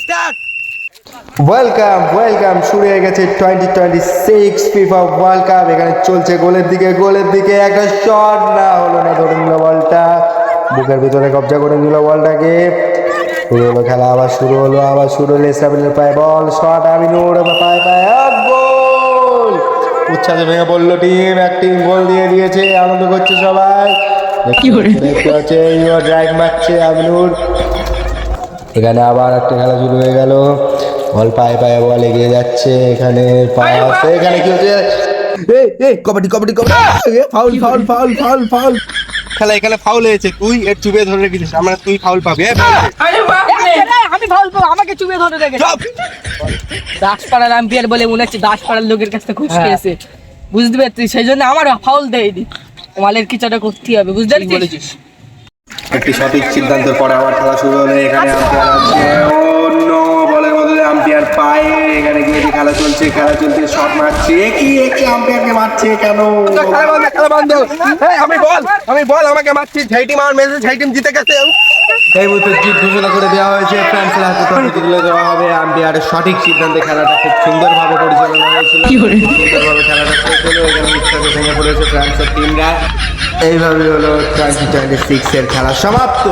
Start. Welcome শুরু হয়ে গেছে 2026 ফিফা ওয়ার্ল্ড কাপ। এখানে চলছে গোলের দিকে একটা শট না হলো না, ধরে নিল বলটা, বুকের ভিতরে কবজা করে নিল বলটাকে। শুরু হলো খেলা, আবার শুরু হলো ইসরাফিলের পায়ে বল, শট আমিনুর পায়ে গোল। উচ্ছ্বাসে ভেঙে পড়লো টিম, এক টিম গোল দিয়ে দিয়েছে, আনন্দ করছে সবাই। দেখতে হচ্ছে ড্রাইভ মারছে আমিনুর। এখানে আবার একটা খেলা শুরু হয়ে গেল, বল পায়ে বল এগিয়ে যাচ্ছে, এখানে এখানে কি হচ্ছে, কবাডি ফাউল। খেলা এখানে ফাউল হয়েছে, তুই এর চুপে ধরে রেখেছিস, আমরা তুই ফাউল পাবি। আমি ফাউল পাবো, আমাকে চুপে ধরে রেখেছে। দাসপাড়ার আম্পায়ার বলে মনে হচ্ছে দাসপাড়ার লোকের কাছে ঘুষ খেয়েছে, বুঝতে পারছিস? সেই জন্য আমার ফাউল দেয়নি, মালের কিছুটা করতে হবে, বুঝতে পারছিস? একটি সঠিক সিদ্ধান্তের পরে আবার খেলা শুরু হলো। এখানে আম্পায়ার আছে, অন্য বলের বদলে আম্পায়ার পায়ে, এখানে গিয়ে খেলা চলছে, শট মারছে, কি আম্পায়ারকে মারছে কেন? খেলা বন্ধ। আমি বল আমাকে মারছিস, ঝাইটি মার মেসেজ, ঝাইটিম জিতে গেছে। এই মুহূর্তে জিত ঘোষণা করে দেওয়া হয়েছে, ফ্রান্সের হাতে ট্রফি তুলে দেওয়া হবে। আম্পায়ারের সঠিক সিদ্ধান্তে খেলাটা খুব সুন্দরভাবে পরিচালনা হয়েছিল, সুন্দরভাবে খেলাটা শেষ হলো। এখানে উৎসাহে ভেঙে পড়েছে ফ্রান্সের টিমরা। এইভাবে হলো 2026 এর খেলা সমাপ্ত।